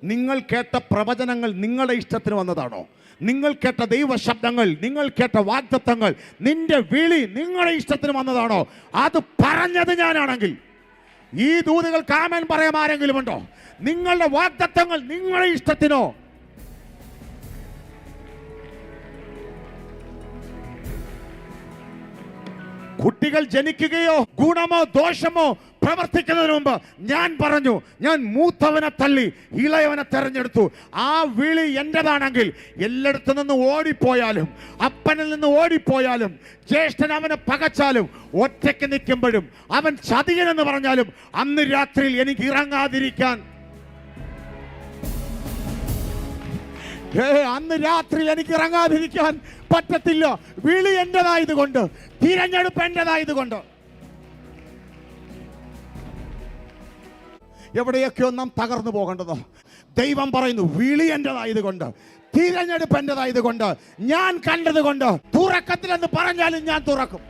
നിങ്ങൾ കേട്ട പ്രവചനങ്ങൾ നിങ്ങളുടെ ഇഷ്ടത്തിന് വന്നതാണോ? നിങ്ങൾ കേട്ട ദൈവശബ്ദങ്ങൾ, നിങ്ങൾ കേട്ട വാഗ്ദത്തങ്ങൾ, നിന്റെ വിളി നിങ്ങളുടെ ഇഷ്ടത്തിന് വന്നതാണോ? അത് പറഞ്ഞത് ഞാനാണെങ്കിൽ ഈ ദൂതുകൾക്ക് ആമേൻ പറയാൻ ആരെങ്കിലും ഉണ്ടോ? നിങ്ങളുടെ വാഗ്ദത്തങ്ങൾ നിങ്ങളുടെ ഇഷ്ടത്തിനോ? കുട്ടികൾ ജനിക്കുകയോ ഗുണമോ ദോഷമോ പ്രവർത്തിക്കുന്നതിന് മുമ്പ് ഞാൻ പറഞ്ഞു, ഞാൻ മൂത്തവനെ തള്ളി ഇളയവനെ തെരഞ്ഞെടുത്തു. ആ വിളി എന്റേതാണെങ്കിൽ എല്ലായിടത്തു നിന്ന് ഓടിപ്പോയാലും, അപ്പനിൽ നിന്ന് ഓടിപ്പോയാലും, ജ്യേഷ്ഠൻ അവനെ പകച്ചാലും, ഒറ്റയ്ക്ക് നിൽക്കുമ്പോഴും അവൻ ചതിയനെന്ന് പറഞ്ഞാലും അന്ന് രാത്രിയിൽ എനിക്ക് ഇറങ്ങാതിരിക്കാൻ, അന്ന് രാത്രി എനിക്ക് ഇറങ്ങാതിരിക്കാൻ പറ്റത്തില്ല. വിളി എന്റേതായതുകൊണ്ട്, തിരഞ്ഞെടുപ്പ് എന്റേതായതുകൊണ്ട്. എവിടെയൊക്കെയോ നാം തകർന്നു പോകേണ്ടത്. ദൈവം പറയുന്നു, വിളി എന്റേതായതുകൊണ്ട്, തിരഞ്ഞെടുപ്പ് എന്റേതായതുകൊണ്ട്, ഞാൻ കണ്ടതുകൊണ്ട്. തുറക്കത്തിലെന്ന് പറഞ്ഞാലും ഞാൻ തുറക്കും.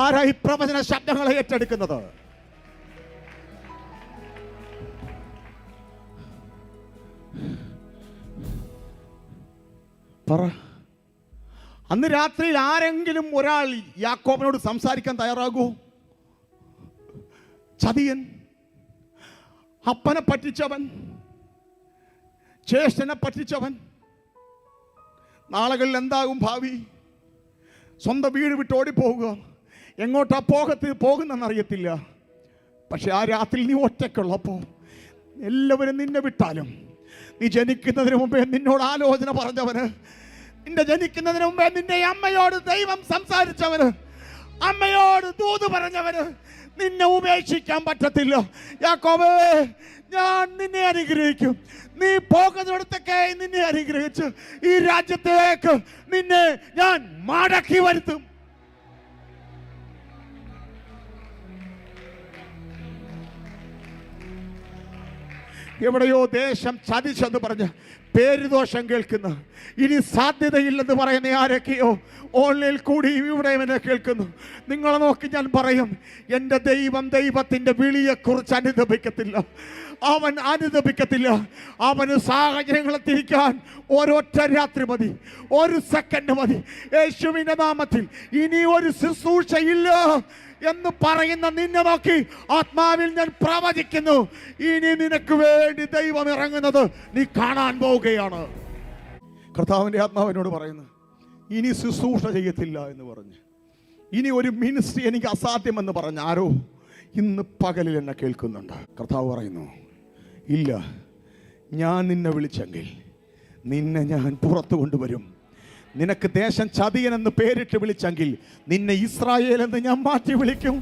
ആരായി പ്രവചന ശബ്ദങ്ങളെ ഏറ്റെടുക്കുന്നത്? പറ. അന്ന് രാത്രിയിൽ ആരെങ്കിലും ഒരാൾ യാക്കോബിനോട് സംസാരിക്കാൻ തയ്യാറാകൂ? ചതിയൻ, അപ്പനെ പറ്റിച്ചവൻ, ജ്യേഷ്ഠനെ പറ്റിച്ചവൻ. നാളുകളിൽ എന്താകും ഭാവി? സ്വന്തം വീട് വിട്ട് ഓടിപ്പോവുക. എങ്ങോട്ടാ പോകുന്നെന്നറിയത്തില്ല. പക്ഷെ ആ രാത്രി നീ ഒറ്റയ്ക്കുള്ളപ്പോൾ എല്ലാവരും നിന്നെ വിട്ടാലും, നീ ജനിക്കുന്നതിന് മുമ്പേ നിന്നോട് ആലോചന പറഞ്ഞവന്, നിന്റെ ജനിക്കുന്നതിന് മുമ്പേ നിന്റെ അമ്മയോട് ദൈവം സംസാരിച്ചവന്, അമ്മയോട് ദൂത് പറഞ്ഞവന് നിന്നെ ഉപേക്ഷിക്കാൻ പറ്റത്തില്ല. യാക്കോബേ, ഞാൻ നിന്നെ അനുഗ്രഹിക്കും. നീ പോകുന്നിടത്തൊക്കെ നിന്നെ അനുഗ്രഹിച്ച് ഈ രാജ്യത്തേക്ക് നിന്നെ ഞാൻ മടക്കി വരുത്തും. എവിടെയോ ദേശം ചതിച്ചെന്ന് പറഞ്ഞ് പേരുദോഷം കേൾക്കുന്ന, ഇനി സാധ്യതയില്ലെന്ന് പറയുന്ന ആരൊക്കെയോ ഓൺലൈനിൽ കൂടി ഇവിടെ എന്നെ കേൾക്കുന്നു. നിങ്ങളെ നോക്കി ഞാൻ പറയും, എൻ്റെ ദൈവം ദൈവത്തിൻ്റെ വിളിയെക്കുറിച്ച് അനുദപിക്കത്തില്ല. അവൻ അനുദപിക്കത്തില്ല. അവന് സാഹചര്യങ്ങളെ തിരിക്കാൻ ഒരൊറ്റ രാത്രി മതി, ഒരു സെക്കൻഡ് മതി. യേശുവിൻ്റെ നാമത്തിൽ ഇനി ഒരു ശുശ്രൂഷയില്ല എന്ന് പറയുന്ന നിന്നെ നോക്കി ആത്മാവിൽ ഞാൻ പ്രവചിക്കുന്നു, ഇനി നിനക്ക് വേണ്ടി ദൈവം ഇറങ്ങുന്നത് നീ കാണാൻ പോവുകയാണ്. കർത്താവിൻ്റെ ആത്മാവിനോട് പറയുന്നു, ഇനി ശുശ്രൂഷ ചെയ്യത്തില്ല എന്ന് പറഞ്ഞ്, ഇനി ഒരു മിനിസ്ട്രി എനിക്ക് അസാധ്യമെന്ന് പറഞ്ഞ് ആരോ ഇന്ന് പകലിൽ എന്നെ കേൾക്കുന്നുണ്ട്. കർത്താവ് പറയുന്നു, ഇല്ല, ഞാൻ നിന്നെ വിളിച്ചെങ്കിൽ നിന്നെ ഞാൻ പുറത്തു കൊണ്ടുവരും. നിനക്ക് ദേശം ചതിയനെന്ന് പേരിട്ട് വിളിച്ചെങ്കിൽ നിന്നെ ഇസ്രായേൽ എന്ന് ഞാൻ മാറ്റി വിളിക്കും.